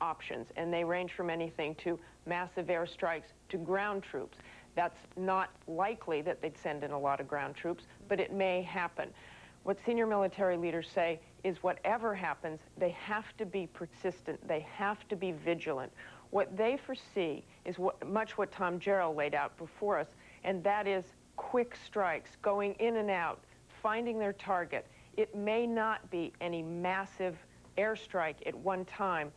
options, and they range from anything to massive airstrikes to ground troops. That's not likely that they'd send in a lot of ground troops, but it may happen. What senior military leaders say is whatever happens, they have to be persistent. They have to be vigilant. What they foresee is much what Tom Jarrell laid out before us, and that is quick strikes, going in and out, finding their target. It may not be any massive airstrike at one time.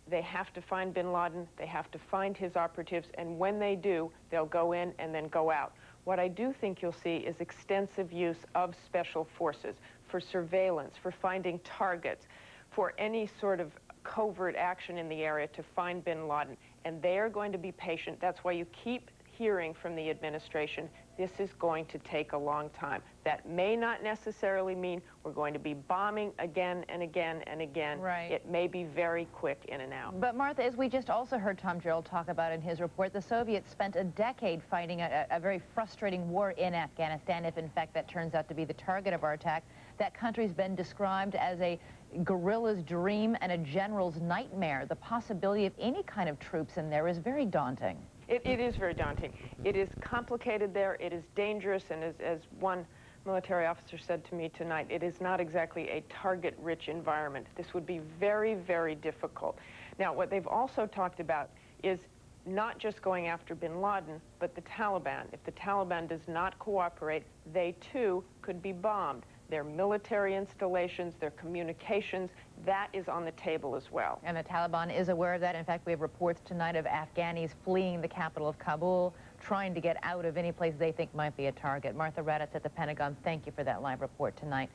They have to find bin Laden, they have to find his operatives, and when they do, they'll go in and then go out. What I do think you'll see is extensive use of special forces for surveillance, for finding targets, for any sort of covert action in the area to find bin Laden. And they are going to be patient. That's why you keep hearing from the administration, this is going to take a long time. That may not necessarily mean we're going to be bombing again and again and again. Right. It may be very quick in and out. But Martha, as we just also heard Tom Jarrell talk about in his report, the Soviets spent a decade fighting a very frustrating war in Afghanistan, if in fact that turns out to be the target of our attack. That country's been described as a guerrilla's dream and a general's nightmare. The possibility of any kind of troops in there is very daunting. It is very daunting. It is complicated there, it is dangerous, and as one military officer said to me tonight, it is not exactly a target-rich environment. This would be very, very difficult. Now, what they've also talked about is not just going after bin Laden, but the Taliban. If the Taliban does not cooperate, they too could be bombed. Their military installations, their communications, that is on the table as well. And the Taliban is aware of that. In fact, we have reports tonight of Afghanis fleeing the capital of Kabul, trying to get out of any place they think might be a target. Martha Raddatz at the Pentagon, thank you for that live report tonight.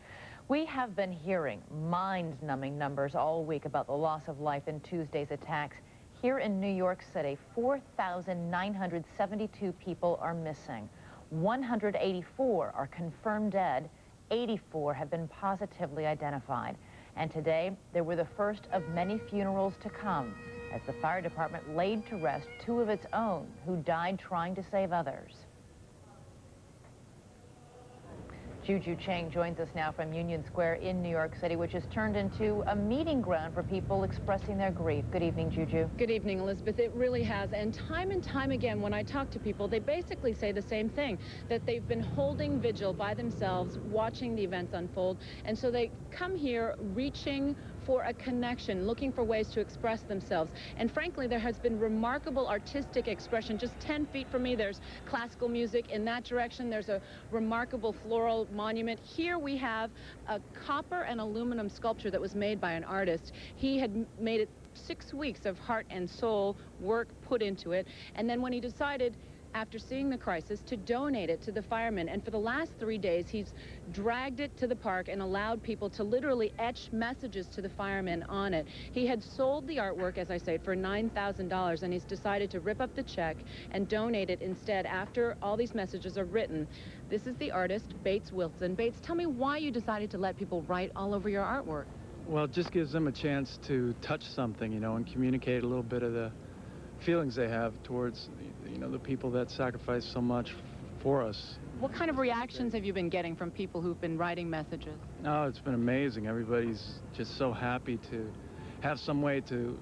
We have been hearing mind-numbing numbers all week about the loss of life in Tuesday's attacks. Here in New York City, 4,972 people are missing. 184 are confirmed dead. 84 have been positively identified. And today, there were the first of many funerals to come as the fire department laid to rest two of its own who died trying to save others. Juju Chang joins us now from Union Square in New York City, which has turned into a meeting ground for people expressing their grief. Good evening, Juju. Good evening, Elizabeth. It really has. And time again, when I talk to people, they basically say the same thing, that they've been holding vigil by themselves, watching the events unfold. And so they come here reaching for a connection, looking for ways to express themselves. And frankly, there has been remarkable artistic expression. Just 10 feet from me, there's classical music. In that direction, there's a remarkable floral monument. Here we have a copper and aluminum sculpture that was made by an artist. He had made it 6 weeks of heart and soul work put into it. And then when he decided, after seeing the crisis, to donate it to the firemen. And for the last 3 days, he's dragged it to the park and allowed people to literally etch messages to the firemen on it. He had sold the artwork, as I say, for $9,000, and he's decided to rip up the check and donate it instead after all these messages are written. This is the artist, Bates Wilson. Bates, tell me why you decided to let people write all over your artwork. Well, it just gives them a chance to touch something, you know, and communicate a little bit of the feelings they have towards, you know, the people that sacrifice so much for us. What kind of reactions have you been getting from people who've been writing messages? Oh, it's been amazing. Everybody's just so happy to have some way to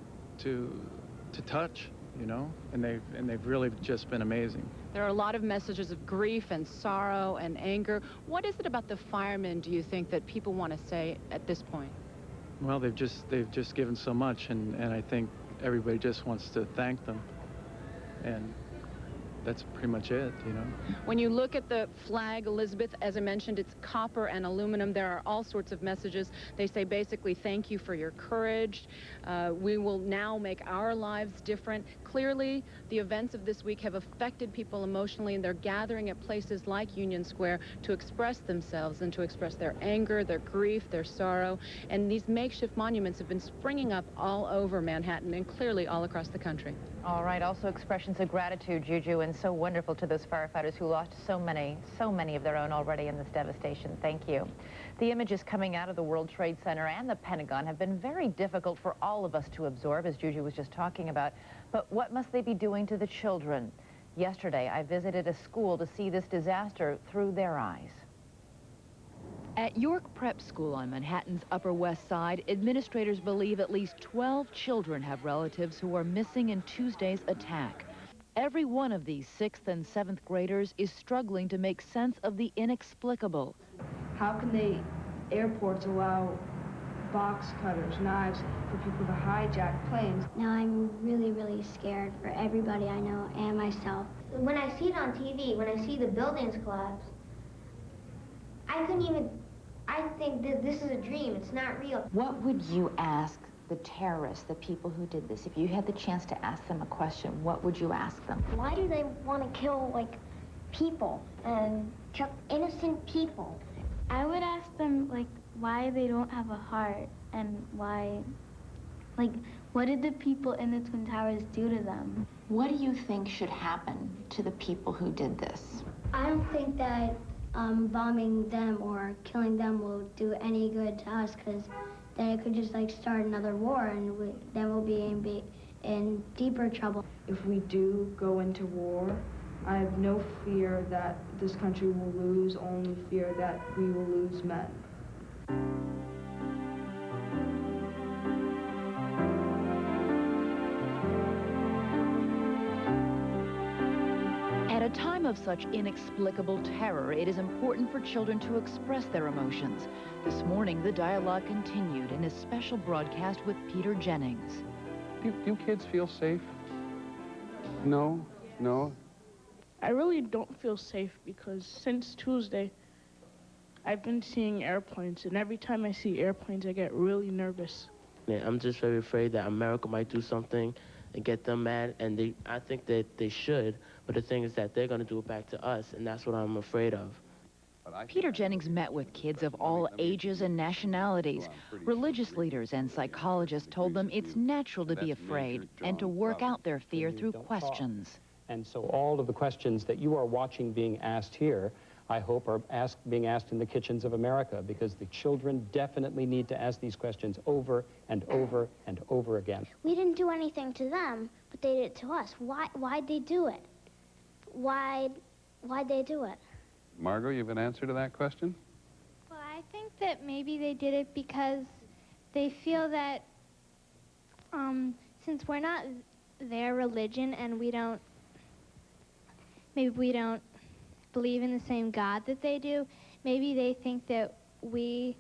touch, you know, and they've really just been amazing. There are a lot of messages of grief and sorrow and anger. What is it about the firemen, do you think, that people want to say at this point? Well, they've just given so much, and I think everybody just wants to thank them, and that's pretty much it, you know. When you look at the flag, Elizabeth, as I mentioned, it's copper and aluminum. There are all sorts of messages. They say basically, thank you for your courage. We will now make our lives different. Clearly, the events of this week have affected people emotionally, and they're gathering at places like Union Square to express themselves and to express their anger, their grief, their sorrow. And these makeshift monuments have been springing up all over Manhattan and clearly all across the country. All right, also expressions of gratitude, Juju, and so wonderful to those firefighters who lost so many of their own already in this devastation. Thank you. The images coming out of the World Trade Center and the Pentagon have been very difficult for all of us to absorb, as Juju was just talking about. But what must they be doing to the children? Yesterday, I visited a school to see this disaster through their eyes. At York Prep School on Manhattan's Upper West Side, administrators believe at least 12 children have relatives who are missing in Tuesday's attack. Every one of these 6th and 7th graders is struggling to make sense of the inexplicable. How can the airports allow box cutters, knives, for people to hijack planes? Now I'm really, really scared for everybody I know and myself. When I see it on TV, when I see the buildings collapse, I think that this is a dream. It's not real. What would you ask the terrorists, the people who did this? If you had the chance to ask them a question, what would you ask them? Why do they want to kill, like, people and innocent people? I would ask them, like, why they don't have a heart and why, like, what did the people in the Twin Towers do to them? What do you think should happen to the people who did this? I don't think that bombing them or killing them will do any good to us, because then it could just, like, start another war, and then we'll be in deeper trouble. If we do go into war, I have no fear that this country will lose, only fear that we will lose men. At a time of such inexplicable terror, it is important for children to express their emotions. This morning, the dialogue continued in a special broadcast with Peter Jennings. Do kids feel safe? No? No? I really don't feel safe because since Tuesday, I've been seeing airplanes, and every time I see airplanes, I get really nervous. Yeah, I'm just very afraid that America might do something and get them mad, and I think that they should, but the thing is that they're going to do it back to us, and that's what I'm afraid of. Peter Jennings met with kids of all ages and nationalities. Religious leaders and psychologists told them it's natural to be afraid and to work out their fear through questions. And so all of the questions that you are watching being asked here, I hope are being asked in the kitchens of America, because the children definitely need to ask these questions over and over and over again. We didn't do anything to them, but they did it to us. Why'd they do it? Why'd they do it? Margot, you have an answer to that question? Well, I think that maybe they did it because they feel that since we're not their religion and maybe we don't believe in the same God that they do, maybe they think that we're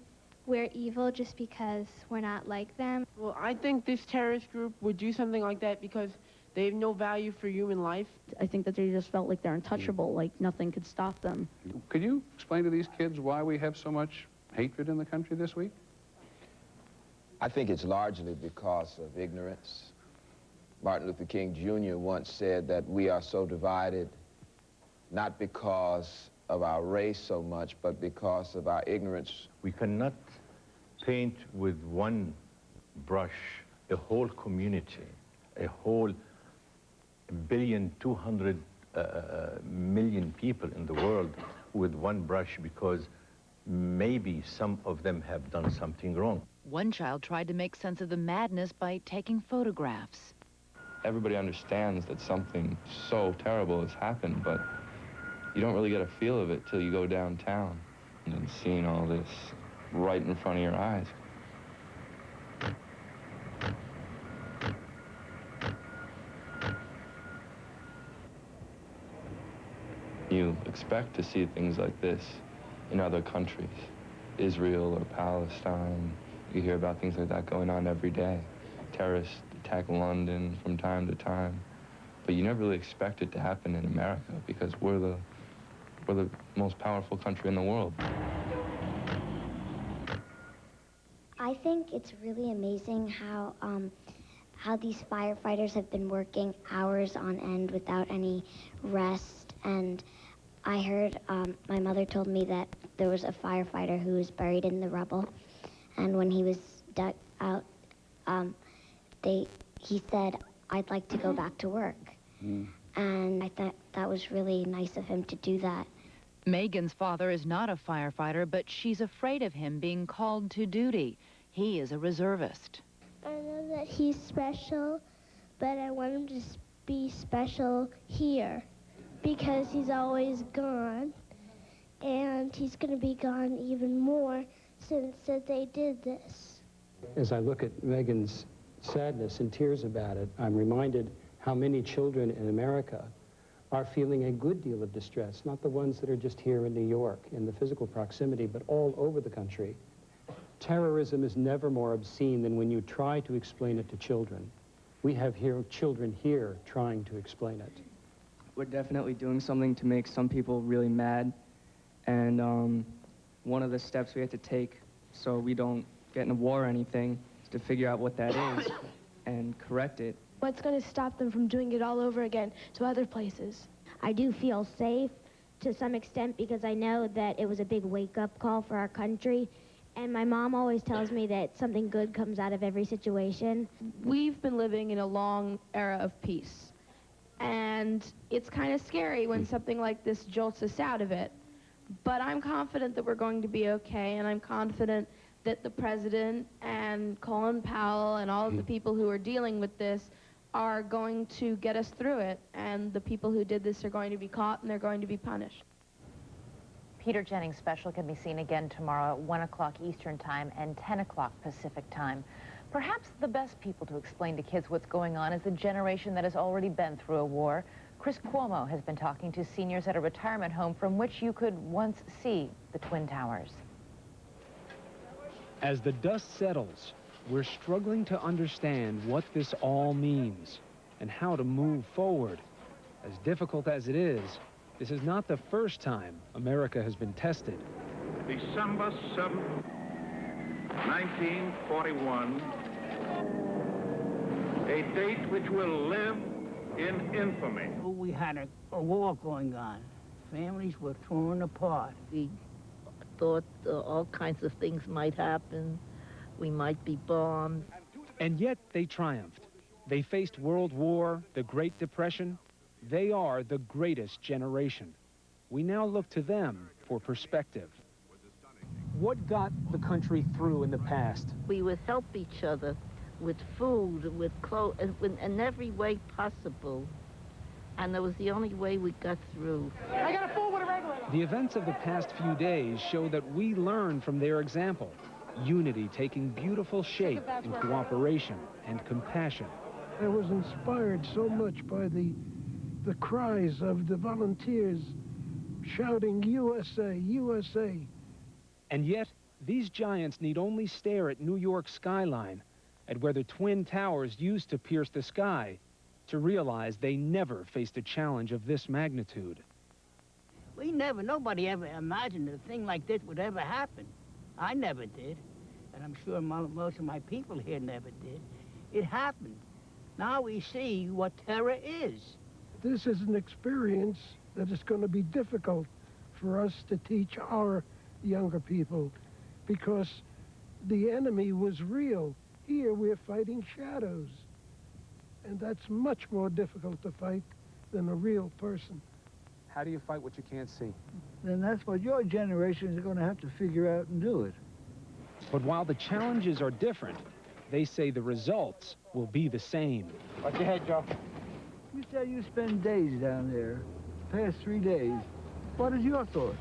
evil just because we're not like them. Well, I think this terrorist group would do something like that because they have no value for human life. I think that they just felt like they're untouchable, like nothing could stop them. Could you explain to these kids why we have so much hatred in the country this week? I think it's largely because of ignorance. Martin Luther King Jr. once said that we are so divided not because of our race so much, but because of our ignorance. We cannot paint with one brush a whole community, a whole 1,200,000,000 people in the world with one brush, because maybe some of them have done something wrong. One child tried to make sense of the madness by taking photographs. Everybody understands that something so terrible has happened, but you don't really get a feel of it till you go downtown and seeing all this right in front of your eyes. You expect to see things like this in other countries, Israel or Palestine. You hear about things like that going on every day. Terrorists attack London from time to time. But you never really expect it to happen in America because we're the most powerful country in the world. I think it's really amazing how these firefighters have been working hours on end without any rest. And I heard, my mother told me that there was a firefighter who was buried in the rubble. And when he was dug out, he said, "I'd like to go back to work." And I thought that was really nice of him to do that. Megan's father is not a firefighter, but she's afraid of him being called to duty. He is a reservist. I know that he's special, but I want him to be special here because he's always gone. and he's going to be gone even more since that they did this. As I look at Megan's sadness and tears about it, I'm reminded how many children in America are feeling a good deal of distress, not the ones that are just here in New York in the physical proximity, but all over the country. Terrorism is never more obscene than when you try to explain it to children. We have children here trying to explain it. We're definitely doing something to make some people really mad, and one of the steps we have to take so we don't get in a war or anything is to figure out what that is and correct it. What's going to stop them from doing it all over again to other places? I do feel safe to some extent because I know that it was a big wake-up call for our country. And my mom always tells me that something good comes out of every situation. We've been living in a long era of peace. And it's kind of scary when something like this jolts us out of it. But I'm confident that we're going to be okay, and I'm confident that the president and Colin Powell and all of the people who are dealing with this are going to get us through it. And the people who did this are going to be caught, and they're going to be punished. Peter Jennings' special can be seen again tomorrow at 1 o'clock Eastern Time and 10 o'clock Pacific Time. Perhaps the best people to explain to kids what's going on is the generation that has already been through a war. Chris Cuomo has been talking to seniors at a retirement home from which you could once see the Twin Towers. As the dust settles, we're struggling to understand what this all means and how to move forward. As difficult as it is, this is not the first time America has been tested. December 7th, 1941, a date which will live in infamy. We had a war going on. Families were torn apart. We thought all kinds of things might happen. We might be bombed. And yet they triumphed. They faced World War, the Great Depression. They are the greatest generation. We now look to them for perspective. What got the country through in the past? We would help each other with food, with clothes, in every way possible. And that was the only way we got through. I got a full with a regular. The events of the past few days show that we learn from their example. Unity taking beautiful shape in cooperation and compassion. I was inspired so much by the cries of the volunteers shouting, USA, USA. And yet, these giants need only stare at New York's skyline, at where the Twin Towers used to pierce the sky, to realize they never faced a challenge of this magnitude. Nobody ever imagined a thing like this would ever happen. I never did, and I'm sure most of my people here never did. It happened. Now we see what terror is. This is an experience that is going to be difficult for us to teach our younger people because the enemy was real. Here we're fighting shadows, and that's much more difficult to fight than a real person. How do you fight what you can't see? Then that's what your generation is going to have to figure out and do it. But while the challenges are different, they say the results will be the same. Watch your head, Joe. You said you spend days down there, past 3 days. What is your thoughts?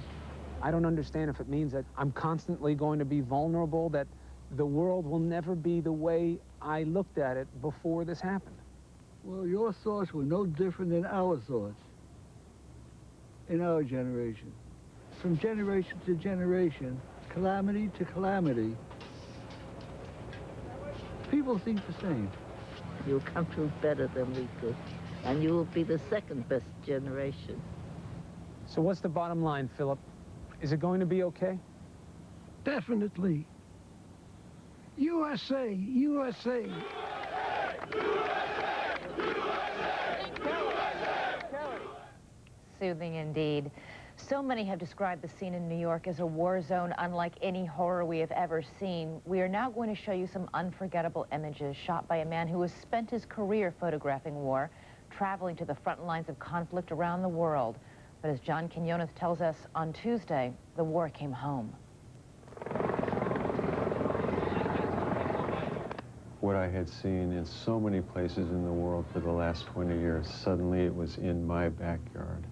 I don't understand if it means that I'm constantly going to be vulnerable, that the world will never be the way I looked at it before this happened. Well, your thoughts were no different than our thoughts in our generation. From generation to generation, calamity to calamity, people think the same. You'll come through better than we could, and you will be the second best generation. So what's the bottom line, Philip? Is it going to be okay? Definitely. USA, USA. Soothing indeed. So many have described the scene in New York as a war zone unlike any horror we have ever seen. We are now going to show you some unforgettable images shot by a man who has spent his career photographing war, traveling to the front lines of conflict around the world. But as John Quinones tells us on Tuesday, the war came home. What I had seen in so many places in the world for the last 20 years, suddenly it was in my backyard.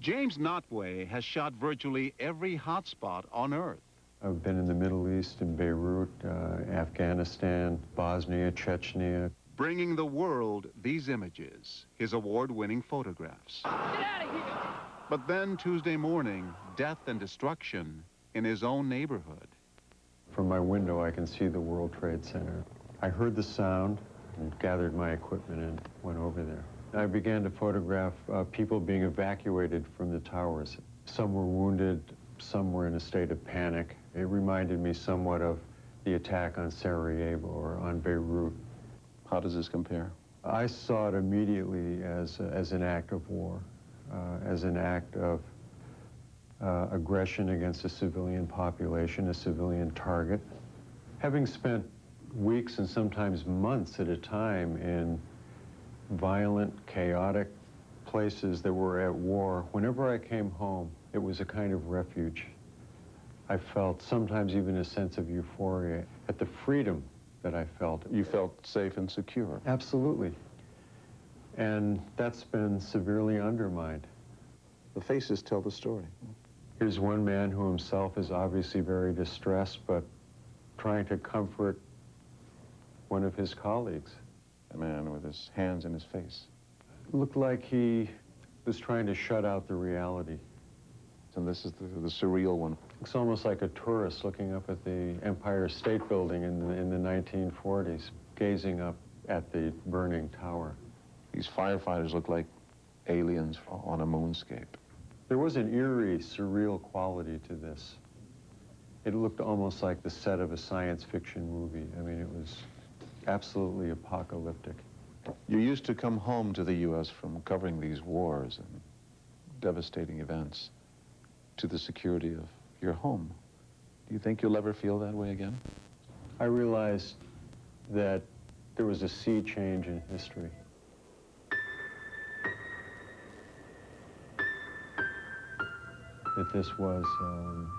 James Notway has shot virtually every hotspot on Earth. I've been in the Middle East, in Beirut, Afghanistan, Bosnia, Chechnya. Bringing the world these images, his award-winning photographs. Get out of here! But then Tuesday morning, death and destruction in his own neighborhood. From my window, I can see the World Trade Center. I heard the sound and gathered my equipment and went over there. I began to photograph people being evacuated from the towers. Some were wounded, some were in a state of panic. It reminded me somewhat of the attack on Sarajevo or on Beirut. How does this compare? I saw it immediately as an act of war, as an act of aggression against a civilian population, a civilian target. Having spent weeks and sometimes months at a time in violent, chaotic places that were at war, whenever I came home, it was a kind of refuge. I felt sometimes even a sense of euphoria at the freedom that I felt. You felt safe and secure. Absolutely. And that's been severely undermined. The faces tell the story. Here's one man who himself is obviously very distressed, but trying to comfort one of his colleagues. A man with his hands in his face. It looked like he was trying to shut out the reality. And this is the surreal one. It's almost like a tourist looking up at the Empire State Building in the 1940s, gazing up at the burning tower. These firefighters look like aliens on a moonscape. There was an eerie, surreal quality to this. It looked almost like the set of a science fiction movie. I mean, it was absolutely apocalyptic. You used to come home to the U.S. from covering these wars and devastating events to the security of your home. Do you think you'll ever feel that way again? I realized that there was a sea change in history. That this was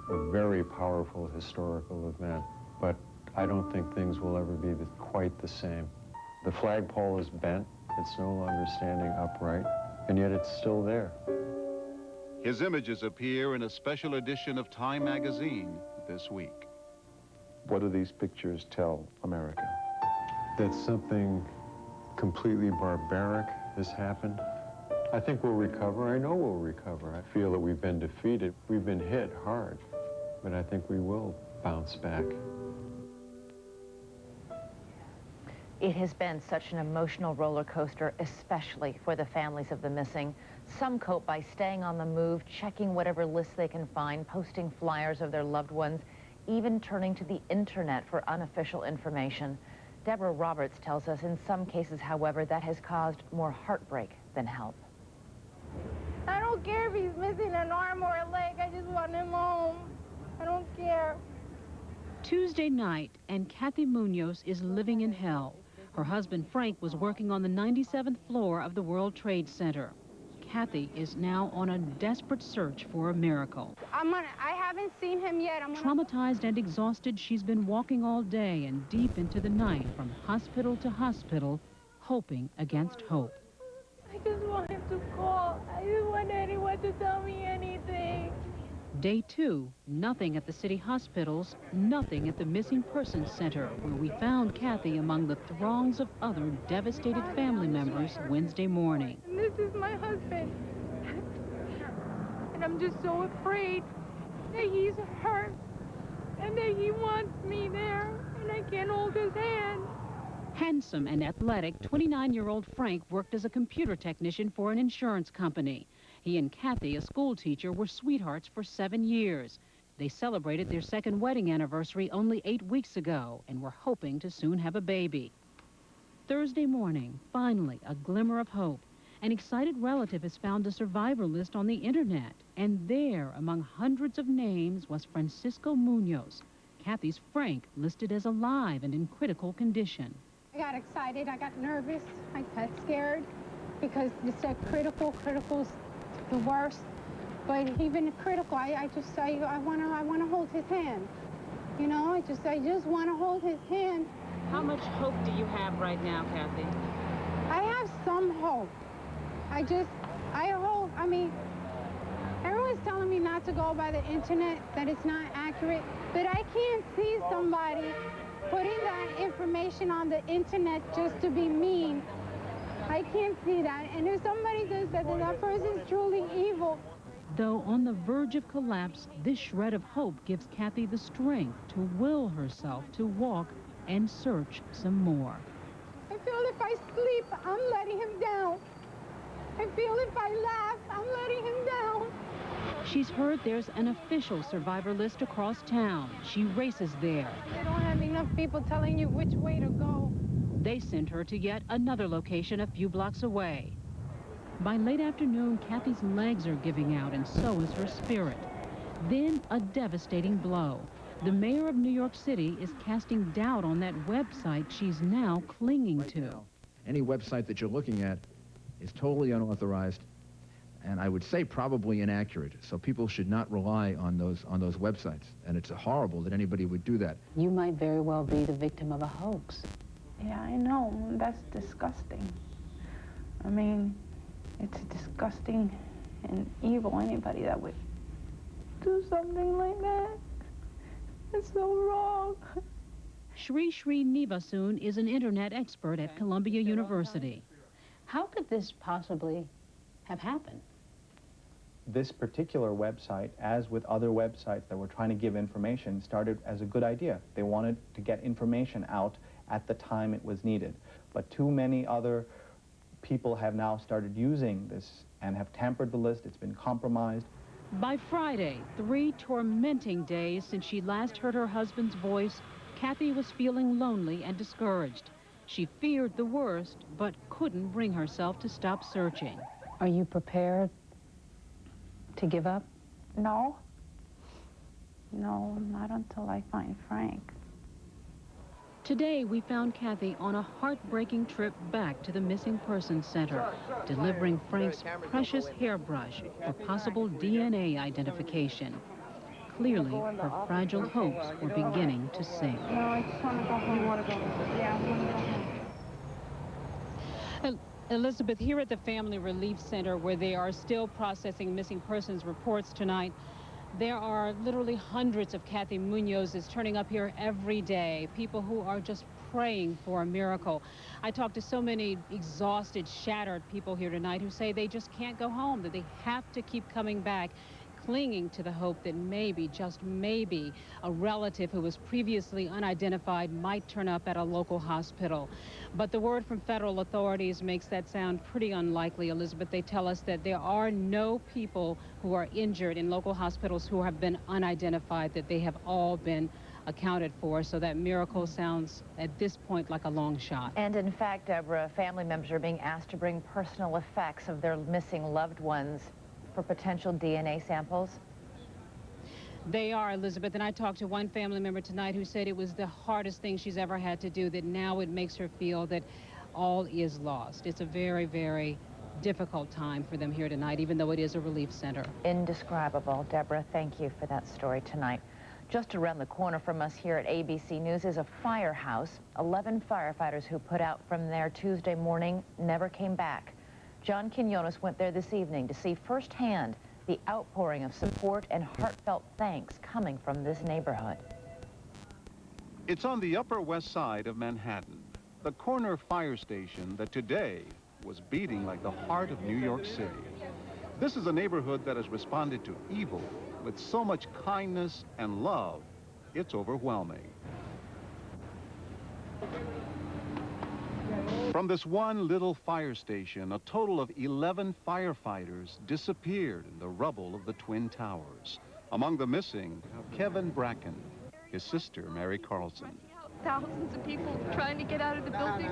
a very powerful historical event, but I don't think things will ever be quite the same. The flagpole is bent, it's no longer standing upright, and yet it's still there. His images appear in a special edition of Time magazine this week. What do these pictures tell America? That something completely barbaric has happened. I think we'll recover. I know we'll recover. I feel that we've been defeated. We've been hit hard, but I think we will bounce back. It has been such an emotional roller coaster, especially for the families of the missing. Some cope by staying on the move, checking whatever lists they can find, posting flyers of their loved ones, even turning to the internet for unofficial information. Deborah Roberts tells us in some cases, however, that has caused more heartbreak than help. I don't care if he's missing an arm or a leg. I just want him home. I don't care. Tuesday night, and Kathy Munoz is living in hell. Her husband, Frank, was working on the 97th floor of the World Trade Center. Kathy is now on a desperate search for a miracle. I haven't seen him yet. Traumatized and exhausted, she's been walking all day and deep into the night from hospital to hospital, hoping against hope. I just want him to call. I just want anyone to tell me anything. Day 2, nothing at the city hospitals, nothing at the Missing Persons Center, where we found Kathy among the throngs of other devastated family members Wednesday morning. And this is my husband. And I'm just so afraid that he's hurt and that he wants me there and I can't hold his hand. Handsome and athletic, 29-year-old Frank worked as a computer technician for an insurance company. He and Kathy, a school teacher, were sweethearts for 7 years. They celebrated their second wedding anniversary only 8 weeks ago and were hoping to soon have a baby. Thursday morning, finally, a glimmer of hope. An excited relative has found a survivor list on the internet, and there, among hundreds of names, was Francisco Munoz, Kathy's Frank, listed as alive and in critical condition. I got excited, I got nervous, I got scared because it said critical's the worst. But even critical, I want to hold his hand. You know, I just want to hold his hand. How much hope do you have right now, Kathy? I have some hope. I Everyone's telling me not to go by the internet, that it's not accurate, but I can't see somebody putting that information on the internet just to be mean. I can't see that. And if somebody does that, then that person's truly evil. Though on the verge of collapse, this shred of hope gives Kathy the strength to will herself to walk and search some more. I feel if I sleep, I'm letting him down. I feel if I laugh, I'm letting him down. She's heard there's an official survivor list across town. She races there. They don't have enough people telling you which way to go. They sent her to yet another location a few blocks away. By late afternoon, Kathy's legs are giving out, and so is her spirit. Then a devastating blow. The mayor of New York City is casting doubt on that website she's now clinging to. Any website that you're looking at is totally unauthorized, and I would say probably inaccurate. So people should not rely on those websites. And it's horrible that anybody would do that. You might very well be the victim of a hoax. Yeah, I know. That's disgusting. I mean, it's disgusting and evil. Anybody that would do something like that. It's so wrong. Sri Nivasoon is an internet expert at Columbia University. How could this possibly have happened? This particular website, as with other websites that were trying to give information, started as a good idea. They wanted to get information out at the time it was needed. But too many other people have now started using this and have tampered the list. It's been compromised. By Friday, 3 tormenting days since she last heard her husband's voice, Kathy was feeling lonely and discouraged. She feared the worst, but couldn't bring herself to stop searching. Are you prepared to give up? No. No, not until I find Frank. Today, we found Kathy on a heartbreaking trip back to the Missing Persons Center, delivering Frank's precious hairbrush for possible DNA identification. Clearly, her fragile hopes were beginning to sink. No, I just want to go home. You want to go? Yeah, I want to go home. Elizabeth, here at the Family Relief Center, where they are still processing missing persons reports tonight, there are literally hundreds of Kathy Munozes turning up here every day, people who are just praying for a miracle. I talked to so many exhausted, shattered people here tonight who say they just can't go home, that they have to keep coming back, clinging to the hope that maybe, just maybe, a relative who was previously unidentified might turn up at a local hospital. But the word from federal authorities makes that sound pretty unlikely, Elizabeth. They tell us that there are no people who are injured in local hospitals who have been unidentified, that they have all been accounted for, so that miracle sounds at this point like a long shot. And in fact, Deborah, family members are being asked to bring personal effects of their missing loved ones for potential DNA samples? They are, Elizabeth, and I talked to one family member tonight who said it was the hardest thing she's ever had to do, that now it makes her feel that all is lost. It's a very, very difficult time for them here tonight, even though it is a relief center. Indescribable. Deborah, thank you for that story tonight. Just around the corner from us here at ABC News is a firehouse. 11 firefighters who put out from there Tuesday morning never came back. John Quinones went there this evening to see firsthand the outpouring of support and heartfelt thanks coming from this neighborhood. It's on the Upper West Side of Manhattan, the corner fire station that today was beating like the heart of New York City. This is a neighborhood that has responded to evil with so much kindness and love, it's overwhelming. From this one little fire station, a total of 11 firefighters disappeared in the rubble of the Twin Towers. Among the missing, Kevin Bracken, his sister, Mary Carlson. Thousands of people trying to get out of the building.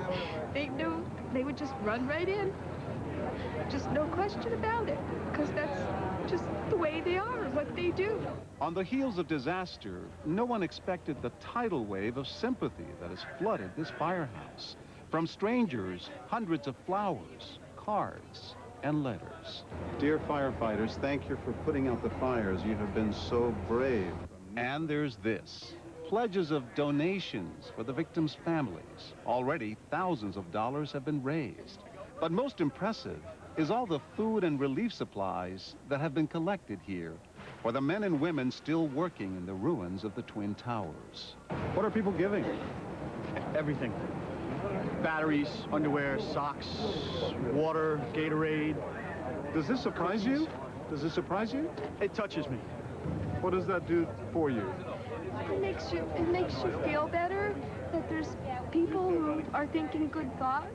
They knew they would just run right in. Just no question about it, because that's just the way they are, what they do. On the heels of disaster, no one expected the tidal wave of sympathy that has flooded this firehouse. From strangers, hundreds of flowers, cards, and letters. Dear firefighters, thank you for putting out the fires. You have been so brave. And there's this. Pledges of donations for the victims' families. Already, thousands of dollars have been raised. But most impressive is all the food and relief supplies that have been collected here for the men and women still working in the ruins of the Twin Towers. What are people giving? Everything. Batteries, underwear, socks, water, Gatorade. Does this surprise you? Does this surprise you? It touches me. What does that do for you? It makes you feel better that there's people who are thinking good thoughts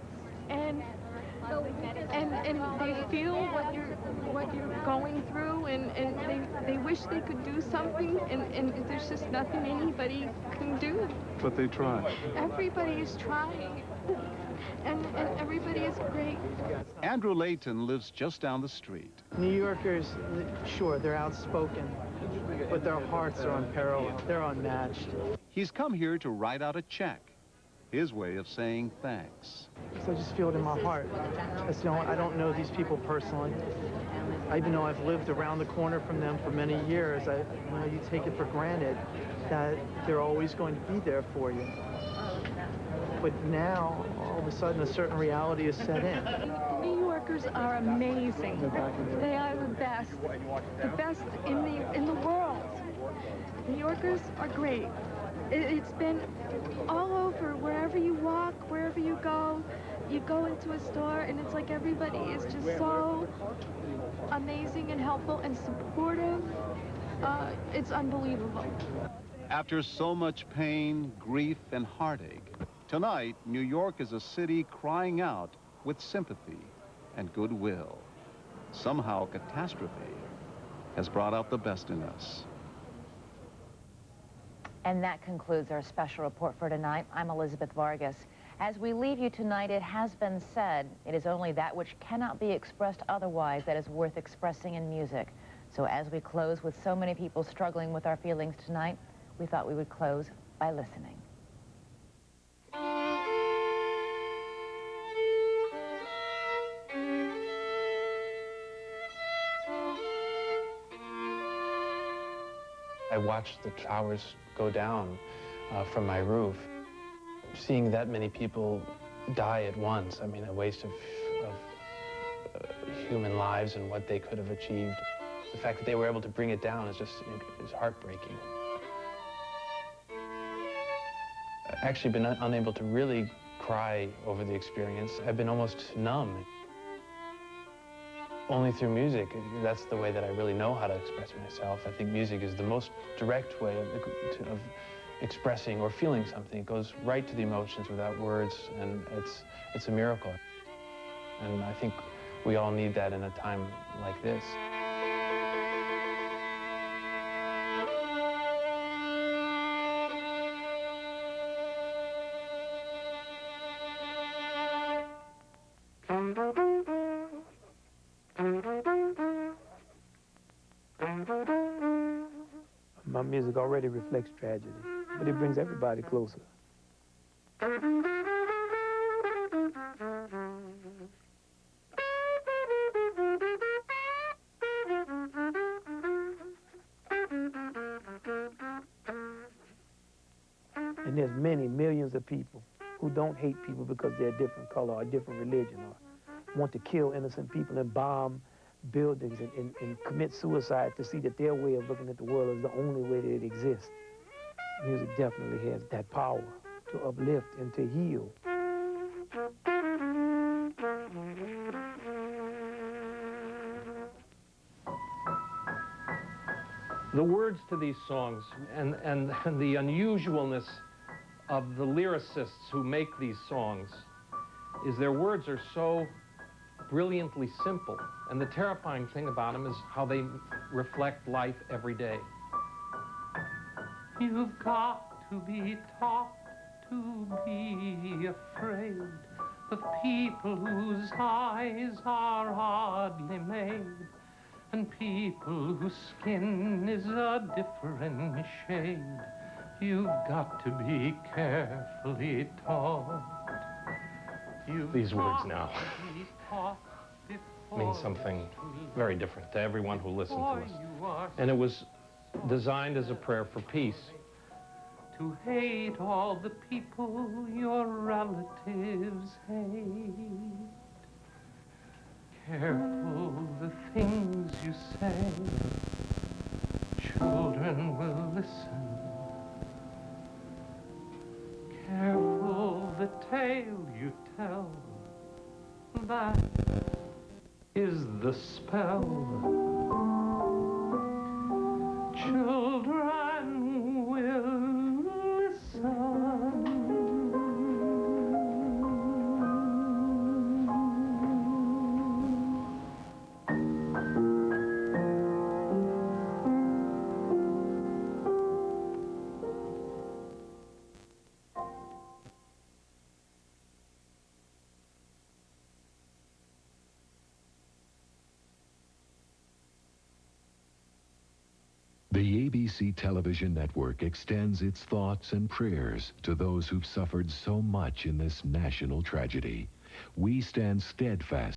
and they feel what you're going through and they wish they could do something and there's just nothing anybody can do. But they try. Everybody is trying. And everybody is great. Andrew Layton lives just down the street. New Yorkers, sure, they're outspoken, but their hearts are unparalleled. They're unmatched. He's come here to write out a check, his way of saying thanks. So I just feel it in my heart. I don't know these people personally. Even though I've lived around the corner from them for many years, you take it for granted that they're always going to be there for you. But now, all of a sudden, a certain reality is set in. New Yorkers are amazing. They are the best in the world. New Yorkers are great. It's been all over, wherever you walk, wherever you go into a store, and it's like everybody is just so amazing and helpful and supportive. It's unbelievable. After so much pain, grief, and heartache, tonight, New York is a city crying out with sympathy and goodwill. Somehow, catastrophe has brought out the best in us. And that concludes our special report for tonight. I'm Elizabeth Vargas. As we leave you tonight, it has been said, it is only that which cannot be expressed otherwise that is worth expressing in music. So as we close with so many people struggling with our feelings tonight, we thought we would close by listening. I watched the towers go down from my roof. Seeing that many people die at once, I mean, a waste of human lives and what they could have achieved. The fact that they were able to bring it down is heartbreaking. I've actually been unable to really cry over the experience. I've been almost numb. Only through music, that's the way that I really know how to express myself. I think music is the most direct way of expressing or feeling something. It goes right to the emotions without words, and it's a miracle. And I think we all need that in a time like this. My music already reflects tragedy, but it brings everybody closer. And there's many millions of people who don't hate people because they're a different color or a different religion or want to kill innocent people and bomb buildings and commit suicide to see that their way of looking at the world is the only way that it exists. Music definitely has that power to uplift and to heal. The words to these songs and the unusualness of the lyricists who make these songs is their words are so brilliantly simple. And the terrifying thing about them is how they reflect life every day. You've got to be taught to be afraid of people whose eyes are oddly made, and people whose skin is a different shade. You've got to be carefully taught. These words now mean something very different to everyone who listened to us. And it was designed as a prayer for peace. To hate all the people your relatives hate. Careful the things you say, children will listen. Careful the tale you tell, that is the spell. Children will listen. The ABC television network extends its thoughts and prayers to those who've suffered so much in this national tragedy. We stand steadfast